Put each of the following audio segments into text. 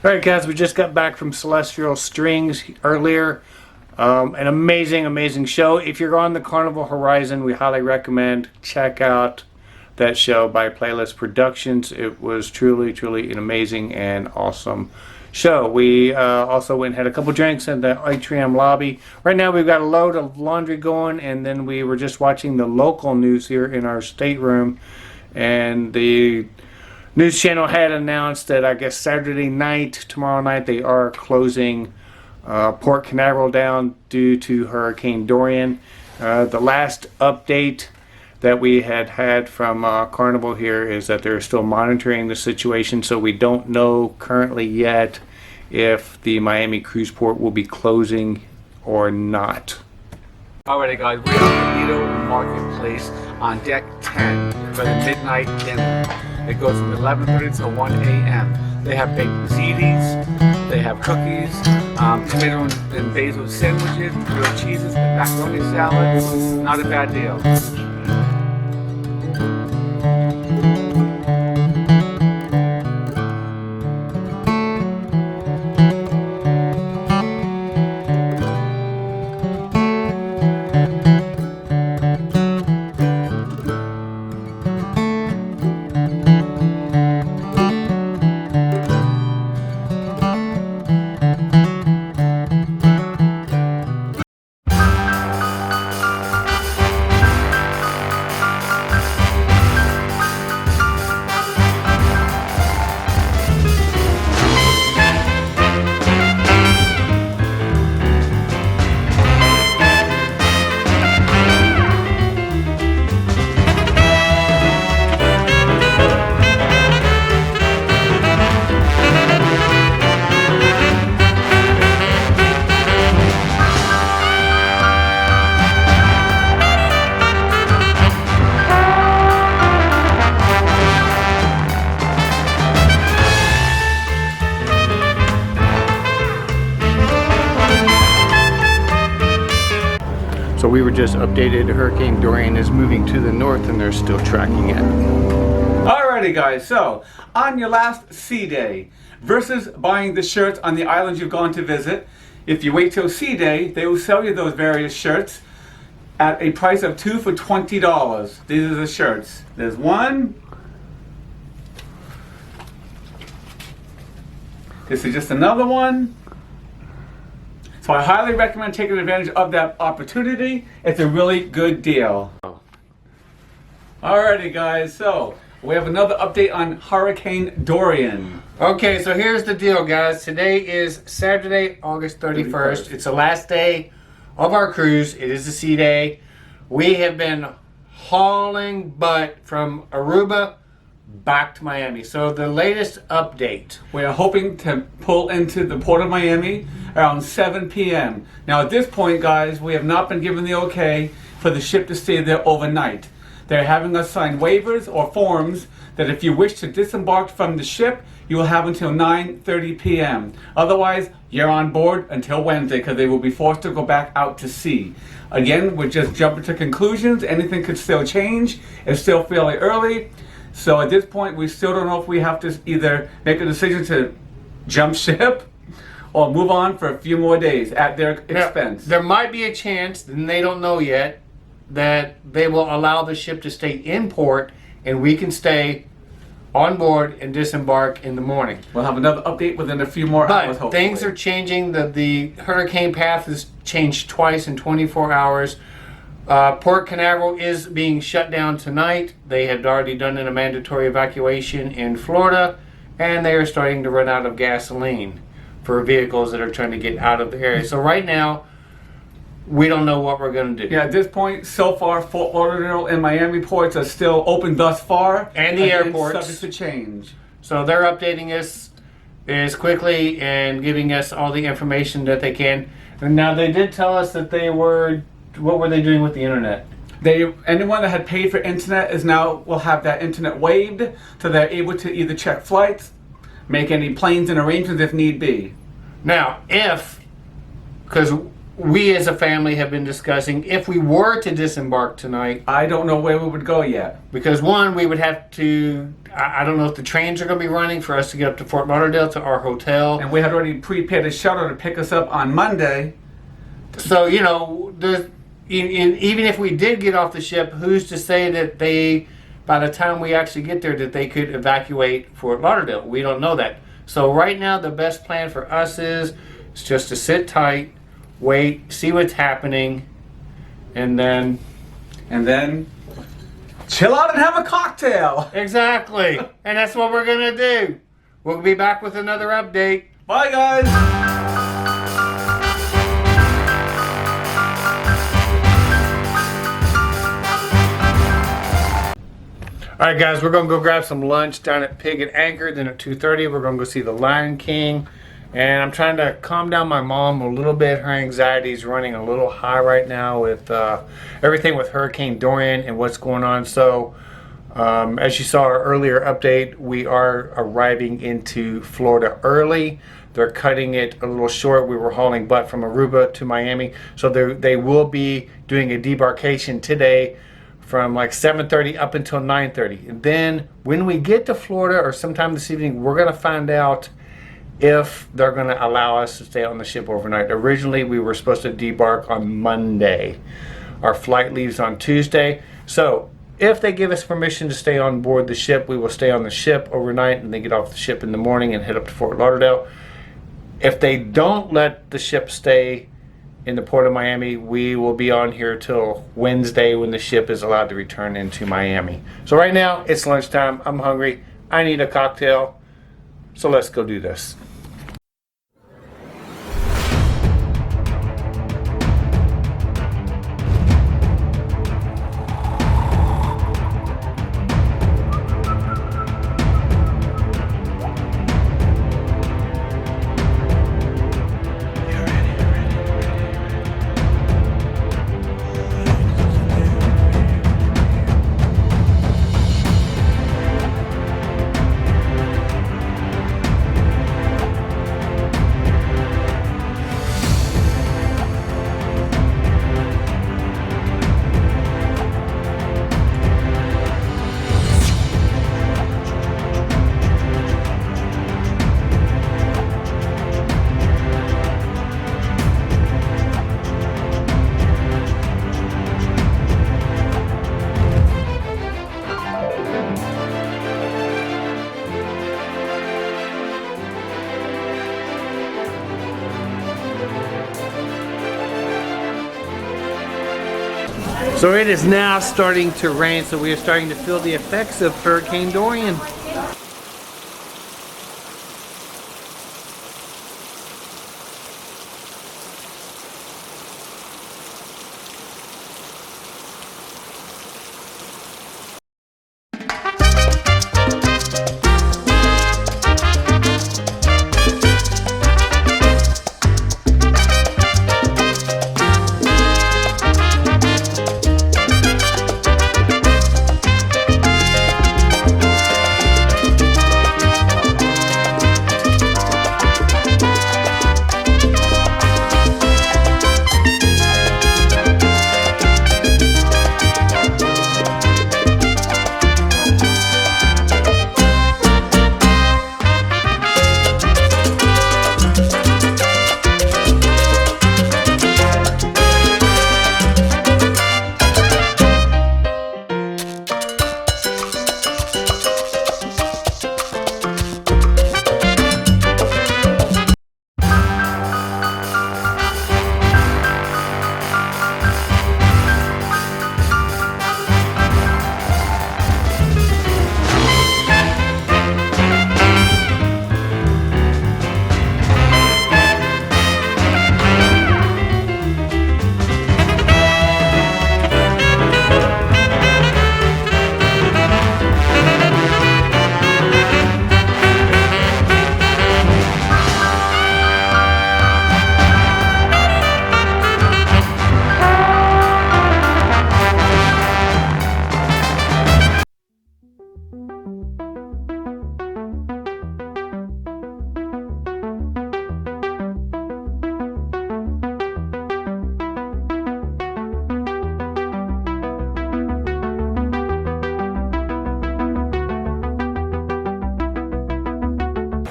Alright guys, we just got back from Celestial Strings earlier. An amazing show. If you're on the Carnival Horizon, we highly recommend check out that show by Playlist Productions. It was truly an amazing and awesome show. We also went and had a couple drinks in the atrium lobby. Right now we've got a load of laundry going, and then we were just watching the local news here in our stateroom, and the news channel had announced that I guess Saturday night, tomorrow night, they are closing Port Canaveral down due to Hurricane Dorian. The last update that we had from Carnival here is that they're still monitoring the situation, so we don't know currently yet if the Miami cruise port will be closing or not. Alrighty guys, we're at the Lido Marketplace on deck 10 for the midnight dinner. It goes from 11:30 to 1 a.m. They have baked ziti, they have cookies, tomato and basil sandwiches, grilled cheeses, macaroni salad. Not a bad deal. So we were just updated. Hurricane Dorian is moving to the north and they're still tracking it. Alrighty guys, so on your last sea day versus buying the shirts on the islands you've gone to visit, if you wait till sea day, they will sell you those various shirts at a price of 2 for $20. These are the shirts. There's one. This is just another one. So I highly recommend taking advantage of that opportunity. It's a really good deal. Alrighty guys, so we have another update on Hurricane Dorian. Okay, so here's the deal guys. Today is Saturday, August 31st. It's the last day of our cruise. It is a sea day. We have been hauling butt from Aruba back to Miami. So the latest update. We are hoping to pull into the port of Miami around 7 p.m. Now at this point guys, we have not been given the okay for the ship to stay there overnight. They're having us sign waivers or forms that if you wish to disembark from the ship, you will have until 9:30 p.m. Otherwise, you're on board until Wednesday because they will be forced to go back out to sea. Again, we're just jumping to conclusions. Anything could still change. It's still fairly early. So at this point, we still don't know if we have to either make a decision to jump ship or move on for a few more days at their expense. Now, there might be a chance, and they don't know yet, that they will allow the ship to stay in port and we can stay on board and disembark in the morning. We'll have another update within a few more hours, hopefully. Things are changing. The hurricane path has changed twice in 24 hours. Port Canaveral is being shut down tonight. They had already done a mandatory evacuation in Florida, and they are starting to run out of gasoline for vehicles that are trying to get out of the area. So right now, we don't know what we're going to do. Yeah, at this point, so far, Fort Lauderdale and Miami ports are still open thus far. And the airports. Subject to change. So they're updating us as quickly and giving us all the information that they can. And now they did tell us that they were, what were they doing with the internet? Anyone that had paid for internet is now will have that internet waived, so they're able to either check flights, make any planes and arrangements if need be. Now, because we as a family have been discussing if we were to disembark tonight, I don't know where we would go yet. because one, we would have to, I don't know if the trains are going to be running for us to get up to Fort Lauderdale to our hotel. And we had already prepared a shuttle to pick us up on Monday. So, you know, even if we did get off the ship, who's to say that by the time we actually get there, that they could evacuate Fort Lauderdale? We don't know that. So right now, the best plan for us is just to sit tight, wait, see what's happening, and then chill out and have a cocktail. exactly. And that's what we're gonna do. We'll be back with another update. Bye, guys. All right, guys, we're gonna go grab some lunch down at Pig and Anchor. Then at 2:30, we're gonna go see The Lion King. And I'm trying to calm down my mom a little bit. Her anxiety is running a little high right now with everything with Hurricane Dorian and what's going on. So, as you saw our earlier update, we are arriving into Florida early. They're cutting it a little short. We were hauling butt from Aruba to Miami. So they will be doing a debarkation today from like 7:30 up until 9:30. And then when we get to Florida or sometime this evening, we're going to find out if they're going to allow us to stay on the ship overnight. Originally, we were supposed to debark on Monday. Our flight leaves on Tuesday. So if they give us permission to stay on board the ship, we will stay on the ship overnight and then get off the ship in the morning and head up to Fort Lauderdale. If they don't let the ship stay in the port of Miami, we will be on here till Wednesday when the ship is allowed to return into Miami. So right now, it's lunchtime. I'm hungry. I need a cocktail. So let's go do this. So it is now starting to rain, so we are starting to feel the effects of Hurricane Dorian.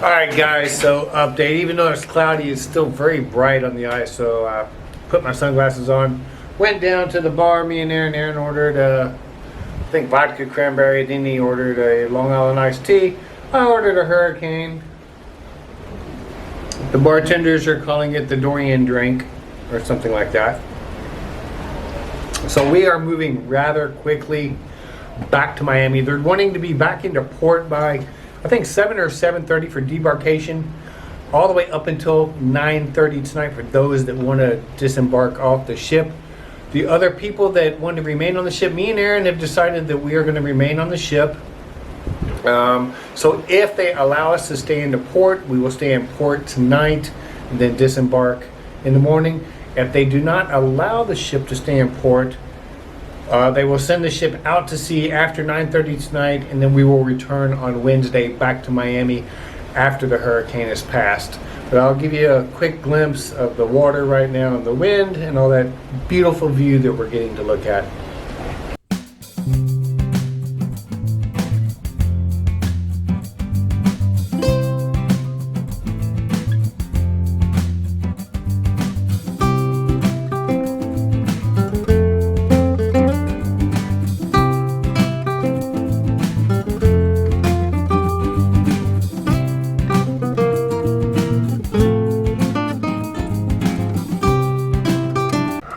Alright guys, so update. Even though it's cloudy, it's still very bright on the ice, so I put my sunglasses on. Went down to the bar, me and Aaron ordered I think vodka cranberry, then he ordered a Long Island iced tea. I ordered a Hurricane. The bartenders are calling it the Dorian drink, or something like that. So we are moving rather quickly back to Miami. They're wanting to be back into port by I think 7 or 7:30 for debarkation, all the way up until 9:30 tonight for those that want to disembark off the ship. The other people that want to remain on the ship, me and Aaron have decided that we are going to remain on the ship. So if they allow us to stay into port, we will stay in port tonight and then disembark in the morning. If they do not allow the ship to stay in port, they will send the ship out to sea after 9:30 tonight, and then we will return on Wednesday back to Miami after the hurricane has passed. But I'll give you a quick glimpse of the water right now and the wind and all that beautiful view that we're getting to look at.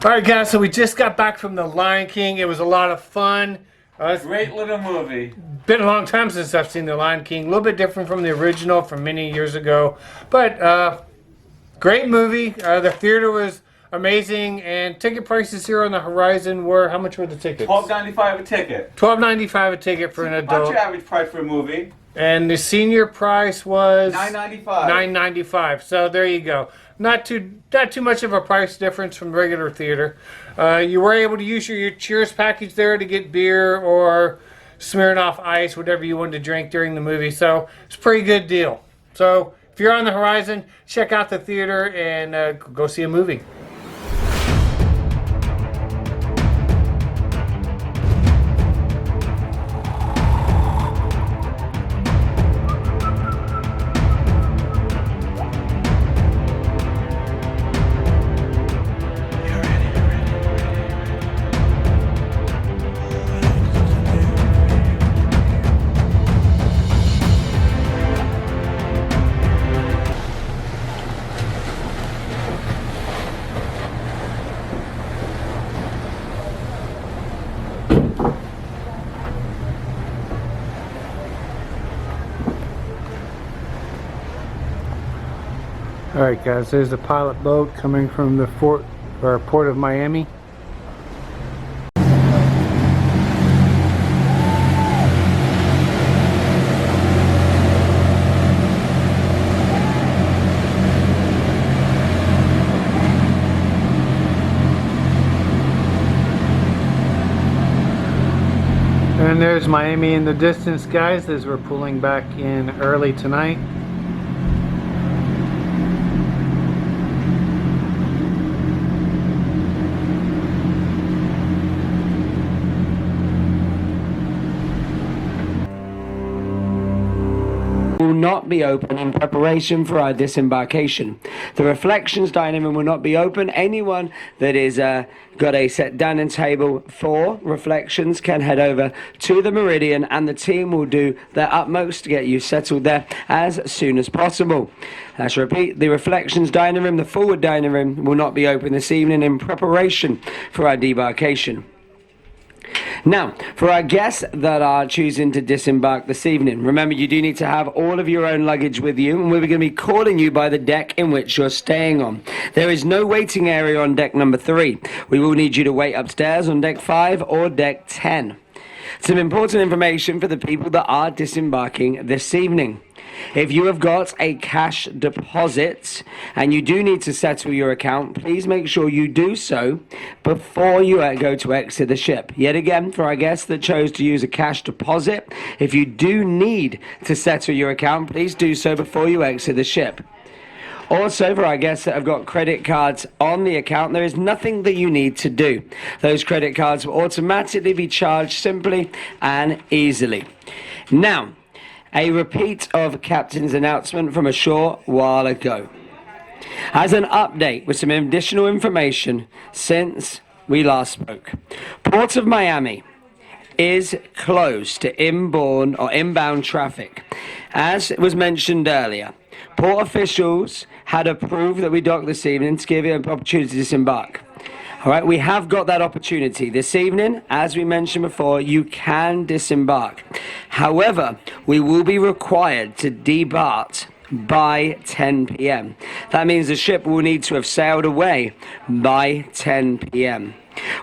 Alright guys, so we just got back from the Lion King. It was a lot of fun. Great little movie. Been a long time since I've seen the Lion King. A little bit different from the original from many years ago. But great movie. The theater was amazing, and ticket prices here on the Horizon were, how much were the tickets? $12.95 a ticket. $12.95 a ticket for an adult. What's your average price for a movie? And the senior price was $9.95. $9.95. So there you go. Not too much of a price difference from regular theater. You were able to use your Cheers package there to get beer or Smirnoff Ice, whatever you wanted to drink during the movie. So it's a pretty good deal. So if you're on the Horizon, check out the theater and go see a movie. Alright guys, there's the pilot boat coming from the port of Miami. And there's Miami in the distance guys as we're pulling back in early tonight. Will not be open in preparation for our disembarkation. The Reflections dining room will not be open. Anyone that is got a set dining table for Reflections can head over to the Meridian, and the team will do their utmost to get you settled there as soon as possible. Let's repeat, the Reflections dining room, the forward dining room, will not be open this evening in preparation for our debarkation. Now, for our guests that are choosing to disembark this evening, remember you do need to have all of your own luggage with you, and we're going to be calling you by the deck in which you're staying on. There is no waiting area on deck number 3. We will need you to wait upstairs on deck 5 or deck 10. Some important information for the people that are disembarking this evening. If you have got a cash deposit and you do need to settle your account, please make sure you do so before you go to exit the ship. Yet again, for our guests that chose to use a cash deposit, if you do need to settle your account, please do so before you exit the ship. Also, for our guests that have got credit cards on the account, there is nothing that you need to do. Those credit cards will automatically be charged simply and easily. Now, A repeat of Captain's announcement from a short while ago. As an update with some additional information since we last spoke, Port of Miami is closed to inbound traffic. As was mentioned earlier, port officials had approved that we dock this evening to give you an opportunity to disembark. All right, we have got that opportunity. This evening, as we mentioned before, you can disembark. However, we will be required to debark by 10 p.m. That means the ship will need to have sailed away by 10 p.m.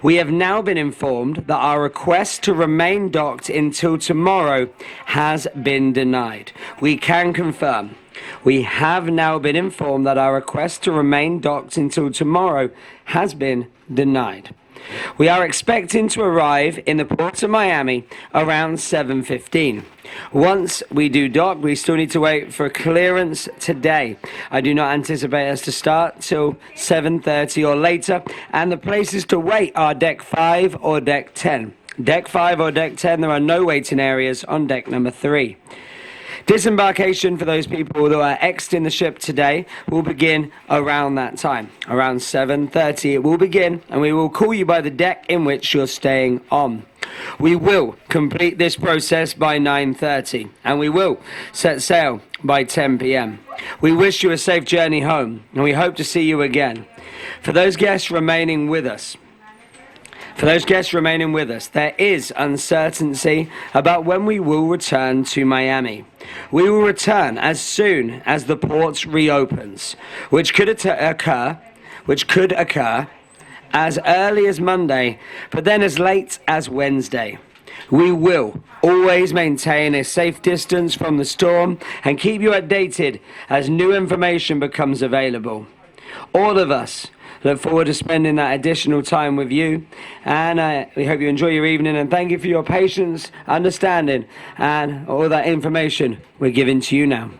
We have now been informed that our request to remain docked until tomorrow has been denied. We can confirm. We have now been informed that our request to remain docked until tomorrow has been denied. We are expecting to arrive in the port of Miami around 7:15. Once we do dock, we still need to wait for clearance today. I do not anticipate us to start till 7:30 or later, and the places to wait are deck 5 or deck 10. Deck 5 or deck 10, there are no waiting areas on deck number 3. Disembarkation for those people that are exiting the ship today will begin around that time. Around 7:30 it will begin, and we will call you by the deck in which you're staying on. We will complete this process by 9:30, and we will set sail by 10 p.m. We wish you a safe journey home, and we hope to see you again. For those guests remaining with us, there is uncertainty about when we will return to Miami. We will return as soon as the port reopens, which could occur as early as Monday, but then as late as Wednesday. We will always maintain a safe distance from the storm and keep you updated as new information becomes available. All of us look forward to spending that additional time with you, and we hope you enjoy your evening, and thank you for your patience, understanding, and all that information we're giving to you now.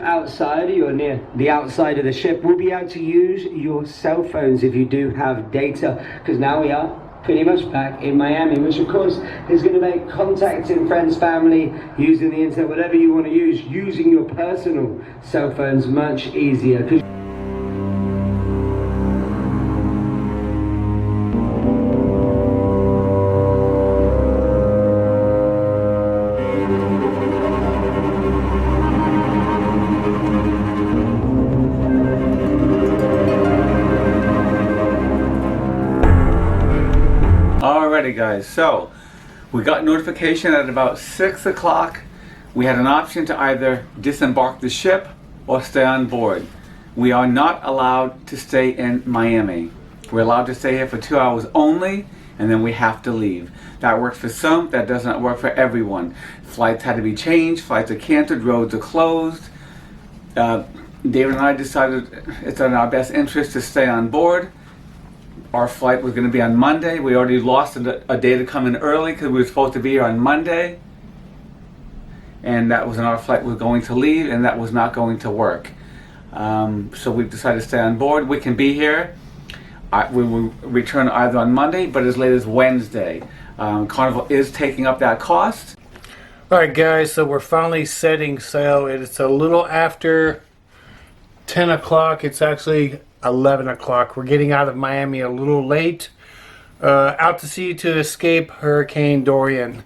Outside, you're near the outside of the ship, we'll be able to use your cell phones if you do have data, because now we are pretty much back in Miami, which of course is going to make contacting friends, family, using the internet, whatever you want to use, using your personal cell phones much easier. Alrighty guys, so we got notification at about 6 o'clock. We had an option to either disembark the ship or stay on board. We are not allowed to stay in Miami. We're allowed to stay here for 2 hours only, and then we have to leave. That works for some, that does not work for everyone. Flights had to be changed, flights are canceled, roads are closed. David and I decided it's in our best interest to stay on board. Our flight was going to be on Monday. We already lost a day to come in early because we were supposed to be here on Monday. And that was when our flight was going to leave, and that was not going to work. So we've decided to stay on board. We can be here. We will return either on Monday, but as late as Wednesday. Carnival is taking up that cost. Alright guys, so we're finally setting sail. It's a little after 10 o'clock. It's actually 11 o'clock. We're getting out of Miami a little late. Out to sea to escape Hurricane Dorian.